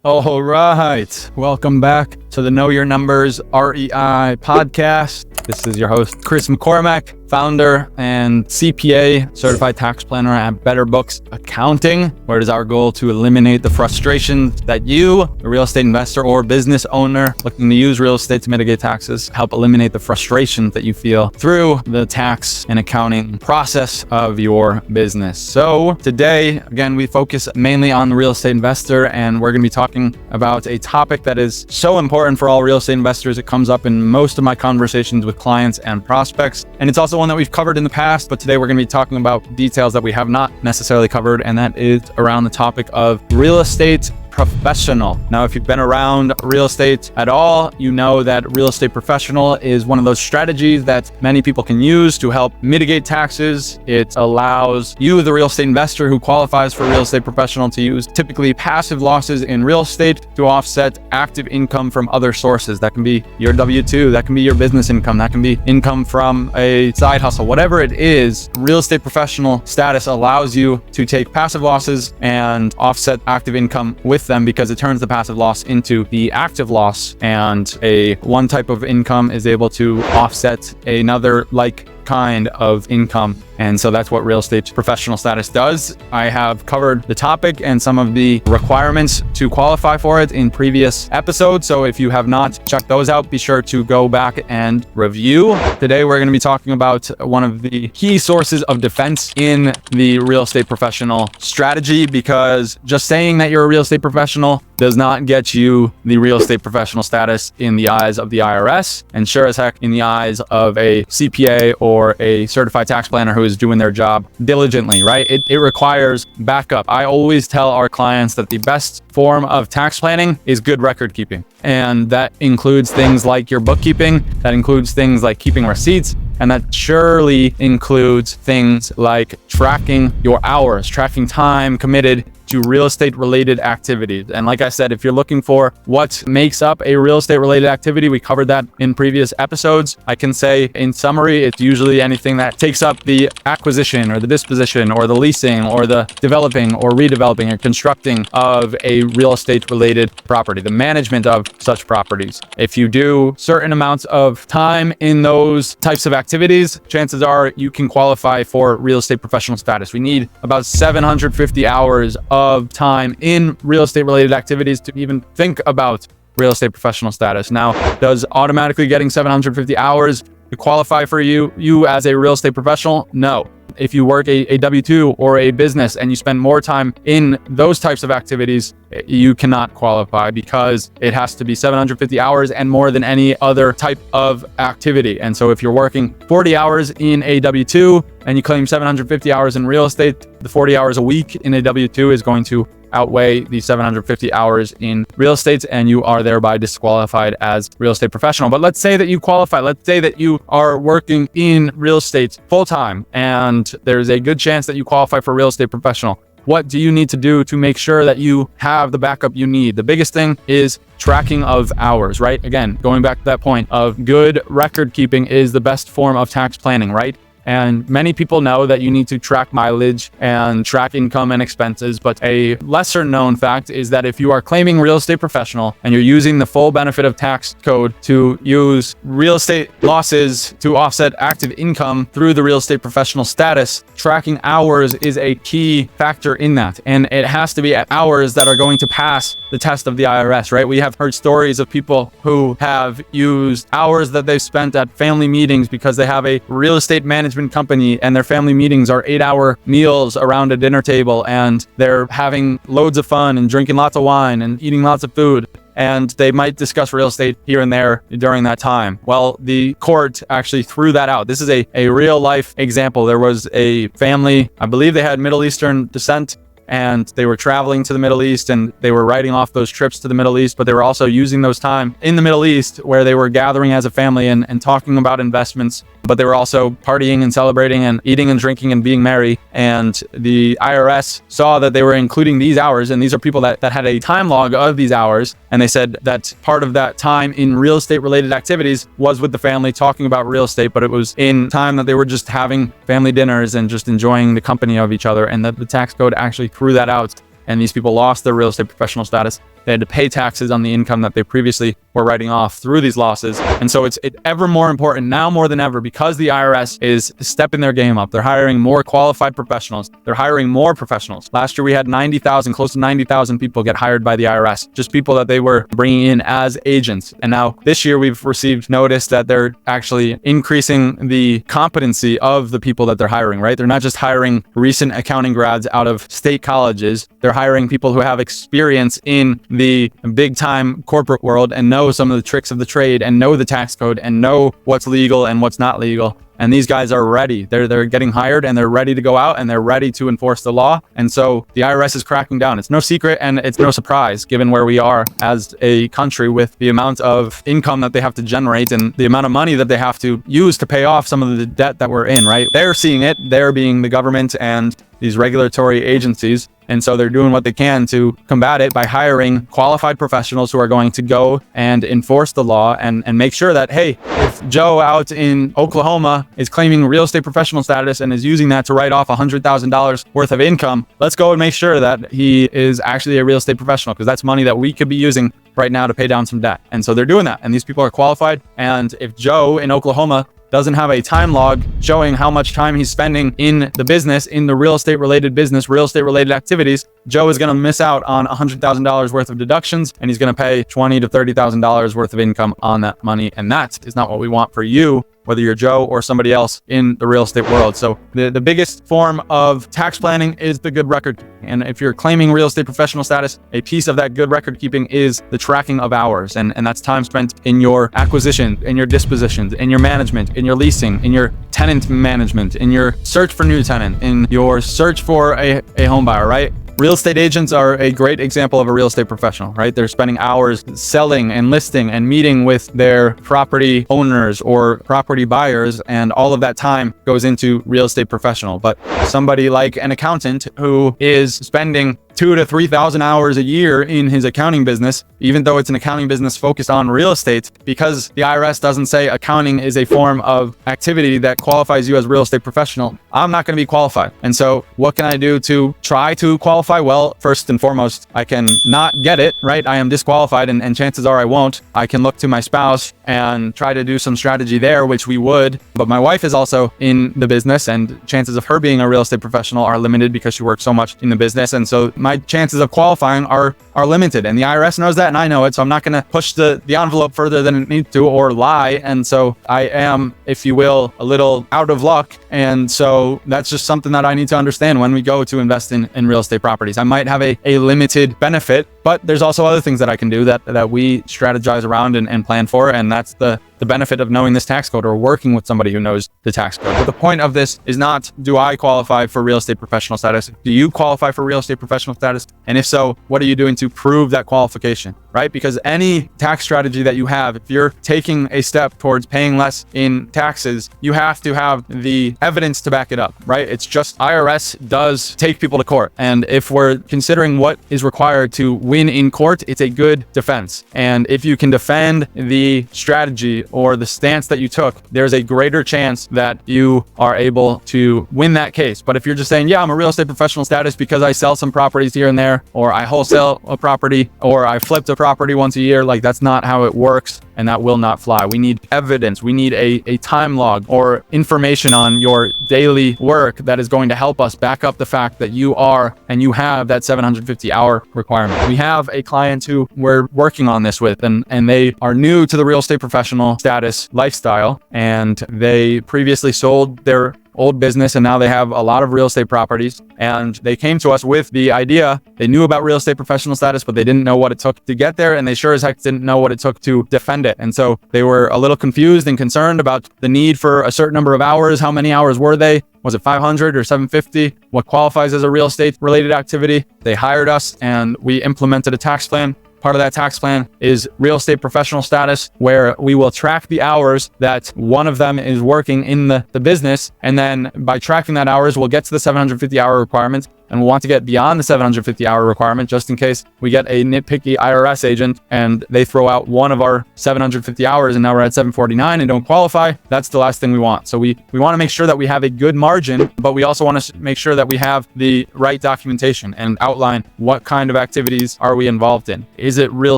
All right. Welcome back to the Know Your Numbers REI podcast. This is your host, Chris McCormack, founder and CPA, certified tax planner at Better Books Accounting, where it is our goal to eliminate the frustrations that you, a real estate investor or business owner looking to use real estate to mitigate taxes, help eliminate the frustrations that you feel through the tax and accounting process of your business. So today, again, we focus mainly on the real estate investor, and we're going to be talking about a topic that is so important for all real estate investors. It comes up in most of my conversations with clients and prospects, and it's also one that we've covered in the past, but today we're going to be talking about details that we have not necessarily covered, and that is around the topic of real estate professional. Now, if you've been around real estate at all, you know that real estate professional is one of those strategies that many people can use to help mitigate taxes. It allows you, the real estate investor who qualifies for real estate professional, to use typically passive losses in real estate to offset active income from other sources. That can be your W-2, that can be your business income, that can be income from a side hustle, whatever it is. Real estate professional status allows you to take passive losses and offset active income with them, because it turns the passive loss into the active loss, and one type of income is able to offset another like kind of income. And so that's what real estate professional status does. I have covered the topic and some of the requirements to qualify for it in previous episodes. So if you have not checked those out, be sure to go back and review. Today, we're going to be talking about one of the key sources of defense in the real estate professional strategy, because just saying that you're a real estate professional does not get you the real estate professional status in the eyes of the IRS, and sure as heck in the eyes of a CPA or a certified tax planner who is doing their job diligently, right? It requires backup. I always tell our clients that the best form of tax planning is good record keeping. And that includes things like your bookkeeping, that includes things like keeping receipts, and that surely includes things like tracking your hours, tracking time committed to real estate related activities. And like I said, if you're looking for what makes up a real estate related activity, we covered that in previous episodes. I can say in summary, it's usually anything that takes up the acquisition or the disposition or the leasing or the developing or redeveloping or constructing of a real estate related property, the management of such properties. If you do certain amounts of time in those types of activities, chances are you can qualify for real estate professional status. We need about 750 hours of time in real estate related activities to even think about real estate professional status. Now, does automatically getting 750 hours to qualify for you as a real estate professional? No. If you work a W-2 or a business and you spend more time in those types of activities, you cannot qualify, because it has to be 750 hours and more than any other type of activity. And so if you're working 40 hours in a W-2 and you claim 750 hours in real estate, the 40 hours a week in a W-2 is going to outweigh the 750 hours in real estate, and you are thereby disqualified as real estate professional. But let's say that you qualify. Let's say that you are working in real estate full-time, and there's a good chance that you qualify for real estate professional. What do you need to do to make sure that you have the backup you need? The biggest thing is tracking of hours, right? Again, going back to that point of good record keeping is the best form of tax planning, right? And many people know that you need to track mileage and track income and expenses, but a lesser known fact is that if you are claiming real estate professional and you're using the full benefit of tax code to use real estate losses to offset active income through the real estate professional status, tracking hours is a key factor in that. And it has to be at hours that are going to pass the test of the IRS, right? We have heard stories of people who have used hours that they've spent at family meetings because they have a real estate management company and their family meetings are 8-hour meals around a dinner table, and they're having loads of fun and drinking lots of wine and eating lots of food, and they might discuss real estate here and there during that time. Well, the court actually threw that out. This is a real life example. There was a family, I believe they had Middle Eastern descent, and they were traveling to the Middle East, and they were writing off those trips to the Middle East, but they were also using those time in the Middle East where they were gathering as a family and talking about investments, but they were also partying and celebrating and eating and drinking and being merry. And the IRS saw that they were including these hours, and these are people that had a time log of these hours, and they said that part of that time in real estate related activities was with the family talking about real estate, but it was in time that they were just having family dinners and just enjoying the company of each other, and that the tax code actually threw that out, and these people lost their real estate professional status They had to pay taxes on the income that they previously were writing off through these losses. And so it's ever more important now more than ever, because the IRS is stepping their game up. They're hiring more qualified professionals. They're hiring more professionals. Last year we had 90,000, close to 90,000 people get hired by the IRS, just people that they were bringing in as agents. And now this year we've received notice that they're actually increasing the competency of the people that they're hiring, right? They're not just hiring recent accounting grads out of state colleges. They're hiring people who have experience in the big time corporate world and know some of the tricks of the trade and know the tax code and know what's legal and what's not legal. And these guys are ready. They're getting hired and they're ready to go out and they're ready to enforce the law. And so the IRS is cracking down. It's no secret and it's no surprise given where we are as a country with the amount of income that they have to generate and the amount of money that they have to use to pay off some of the debt that we're in, right? They're seeing it. They're being the government and these regulatory agencies. And so they're doing what they can to combat it by hiring qualified professionals who are going to go and enforce the law and make sure that, hey, if Joe out in Oklahoma is claiming real estate professional status and is using that to write off $100,000 worth of income, let's go and make sure that he is actually a real estate professional, because that's money that we could be using right now to pay down some debt. And so they're doing that. And these people are qualified. And if Joe in Oklahoma doesn't have a time log showing how much time he's spending in the business, in the real estate related business, real estate related activities, Joe is going to miss out on $100,000 worth of deductions, and he's going to pay $20,000 to $30,000 worth of income on that money. And that is not what we want for you, whether you're Joe or somebody else in the real estate world. So the biggest form of tax planning is the good record. And if you're claiming real estate professional status, a piece of that good record keeping is the tracking of hours. And that's time spent in your acquisition, in your dispositions, in your management, in your leasing, in your tenant management, in your search for new tenant, in your search for a home buyer, right? Real estate agents are a great example of a real estate professional, right? They're spending hours selling and listing and meeting with their property owners or property buyers, and all of that time goes into real estate professional. But somebody like an accountant who is spending 2,000 to 3,000 hours a year in his accounting business, even though it's an accounting business focused on real estate, because the IRS doesn't say accounting is a form of activity that qualifies you as a real estate professional, I'm not going to be qualified. And so what can I do to try to qualify? Well, first and foremost, I can not get it, right? I am disqualified and chances are I won't. I can look to my spouse and try to do some strategy there, which we would. But my wife is also in the business, and chances of her being a real estate professional are limited because she works so much in the business. And so my chances of qualifying are limited, and the IRS knows that and I know it. So I'm not going to push the envelope further than it needs to or lie. And so I am, if you will, a little out of luck. And so that's just something that I need to understand when we go to invest in real estate properties. I might have a limited benefit, but there's also other things that I can do that we strategize around and plan for. And that's the benefit of knowing this tax code or working with somebody who knows the tax code. But the point of this is not, do I qualify for real estate professional status? Do you qualify for real estate professional status? And if so, what are you doing to prove that qualification, right? Because any tax strategy that you have, if you're taking a step towards paying less in taxes, you have to have the evidence to back it up, right? It's just IRS does take people to court. And if we're considering what is required to win in court, it's a good defense. And if you can defend the strategy or the stance that you took, there's a greater chance that you are able to win that case. But if you're just saying, yeah, I'm a real estate professional status because I sell some properties here and there, or I wholesale a property, or I flipped a property once a year, like that's not how it works. And that will not fly. We need evidence. We need a time log or information on your daily work that is going to help us back up the fact that you are and you have that 750 hour requirement. We have a client who we're working on this with, and they are new to the real estate professional status lifestyle, and they previously sold their old business and now they have a lot of real estate properties, and they came to us with the idea. They knew about real estate professional status, but they didn't know what it took to get there, and they sure as heck didn't know what it took to defend it. And so they were a little confused and concerned about the need for a certain number of hours. How many hours were they? Was it 500 or 750? What qualifies as a real estate related activity? They hired us and we implemented a tax plan. Part of that tax plan is real estate professional status, where we will track the hours that one of them is working in the business. And then by tracking that hours, we'll get to the 750 hour requirement. and we'll want to get beyond the 750-hour requirement just in case we get a nitpicky IRS agent and they throw out one of our 750 hours and now we're at 749 and don't qualify. That's the last thing we want. So we want to make sure that we have a good margin, but we also want to make sure that we have the right documentation and outline what kind of activities are we involved in. Is it real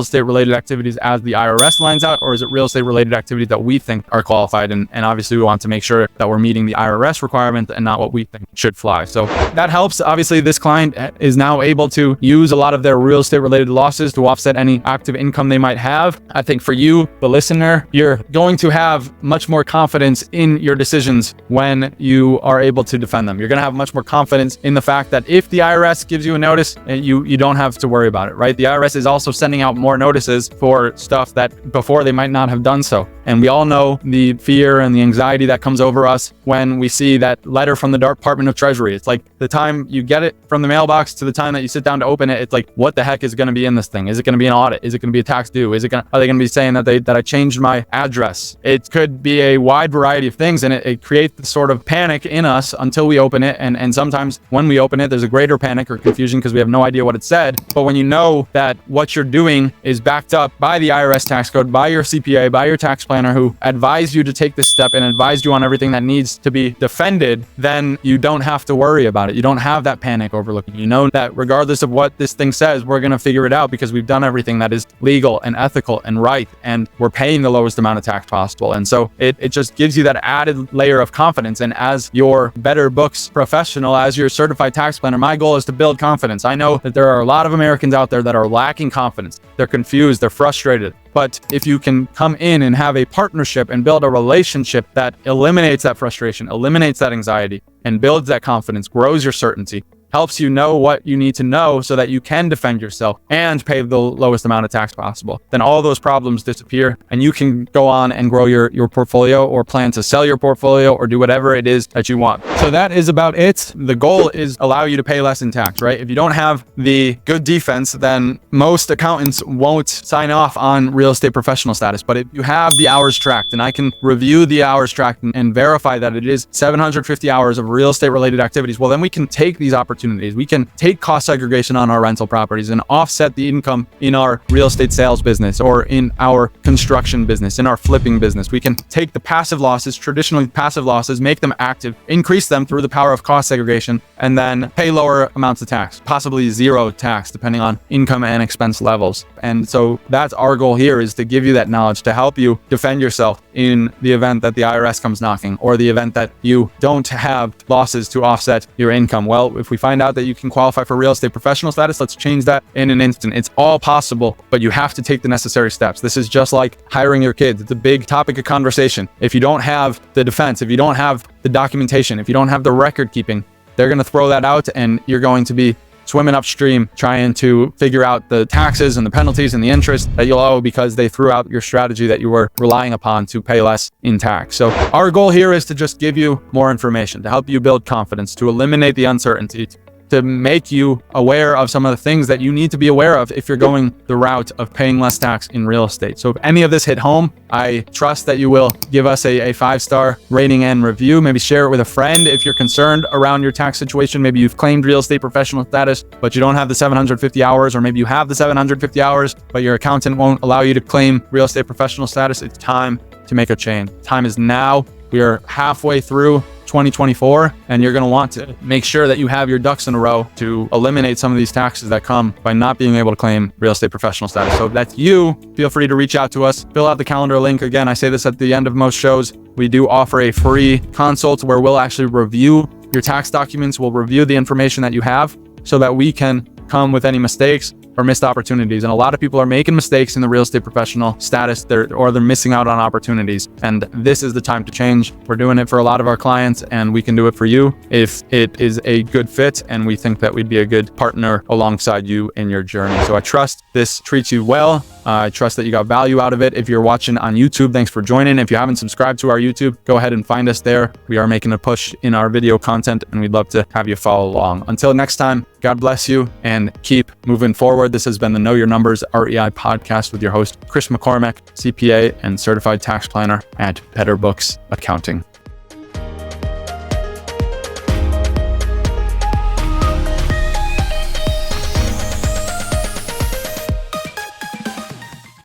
estate related activities as the IRS lines out, or is it real estate related activities that we think are qualified? And obviously we want to make sure that we're meeting the IRS requirement and not what we think should fly. So that helps. Obviously this client is now able to use a lot of their real estate related losses to offset any active income they might have. I think for you, the listener, you're going to have much more confidence in your decisions when you are able to defend them. You're going to have much more confidence in the fact that if the IRS gives you a notice, you don't have to worry about it, right? The IRS is also sending out more notices for stuff that before they might not have done so. And we all know the fear and the anxiety that comes over us when we see that letter from the Department of Treasury. It's like the time you get it from the mailbox to the time that you sit down to open it, it's like, what the heck is going to be in this thing? Is it going to be an audit? Is it going to be a tax due? Are they going to be saying that I changed my address? It could be a wide variety of things, and it creates this sort of panic in us until we open it. And sometimes when we open it, there's a greater panic or confusion because we have no idea what it said. But when you know that what you're doing is backed up by the IRS tax code, by your CPA, by your tax planner who advised you to take this step and advised you on everything that needs to be defended, then you don't have to worry about it. You don't have that panic overlooking. You know that regardless of what this thing says, we're going to figure it out because we've done everything that is legal and ethical and right, and we're paying the lowest amount of tax possible. And so it just gives you that added layer of confidence. And as your Better Books professional, as your certified tax planner, my goal is to build confidence. I know that there are a lot of Americans out there that are lacking confidence. They're confused, they're frustrated. But if you can come in and have a partnership and build a relationship that eliminates that frustration, eliminates that anxiety, and builds that confidence, grows your certainty, helps you know what you need to know so that you can defend yourself and pay the lowest amount of tax possible, then all those problems disappear and you can go on and grow your portfolio or plan to sell your portfolio or do whatever it is that you want. So that is about it. The goal is allow you to pay less in tax, right? If you don't have the good defense, then most accountants won't sign off on real estate professional status. But if you have the hours tracked, and I can review the hours tracked and verify that it is 750 hours of real estate related activities, well, then we can take these opportunities. We can take cost segregation on our rental properties and offset the income in our real estate sales business or in our construction business, in our flipping business. We can take the passive losses, traditionally passive losses, make them active, increase them through the power of cost segregation, and then pay lower amounts of tax, possibly zero tax, depending on income and expense levels. And so that's our goal here, is to give you that knowledge to help you defend yourself in the event that the IRS comes knocking or the event that you don't have losses to offset your income. Well, if we find out that you can qualify for real estate professional status, let's change that in an instant. It's all possible, but you have to take the necessary steps. This is just like hiring your kids. It's a big topic of conversation. If you don't have the defense, if you don't have the documentation, if you don't have the record keeping, they're going to throw that out and you're going to be swimming upstream trying to figure out the taxes and the penalties and the interest that you'll owe because they threw out your strategy that you were relying upon to pay less in tax. So our goal here is to just give you more information, to help you build confidence, to eliminate the uncertainty, to make you aware of some of the things that you need to be aware of if you're going the route of paying less tax in real estate. So if any of this hit home, I trust that you will give us a 5-star rating and review. Maybe share it with a friend if you're concerned around your tax situation. Maybe you've claimed real estate professional status, but you don't have the 750 hours, or maybe you have the 750 hours, but your accountant won't allow you to claim real estate professional status. It's time to make a change. Time is now. We are halfway through 2024, and you're going to want to make sure that you have your ducks in a row to eliminate some of these taxes that come by not being able to claim real estate professional status. So if that's you, feel free to reach out to us. Fill out the calendar link. Again, I say this at the end of most shows. We do offer a free consult where we'll actually review your tax documents. We'll review the information that you have so that we can come with any mistakes or missed opportunities. And a lot of people are making mistakes in the real estate professional status, they're missing out on opportunities. And this is the time to change. We're doing it for a lot of our clients, and we can do it for you if it is a good fit and we think that we'd be a good partner alongside you in your journey. So I trust this treats you well. I trust that you got value out of it. If you're watching on YouTube, thanks for joining. If you haven't subscribed to our YouTube, go ahead and find us there. We are making a push in our video content, and we'd love to have you follow along. Until next time, God bless you and keep moving forward. This has been the Know Your Numbers REI podcast with your host, Chris McCormack, CPA and certified tax planner at Better Books Accounting.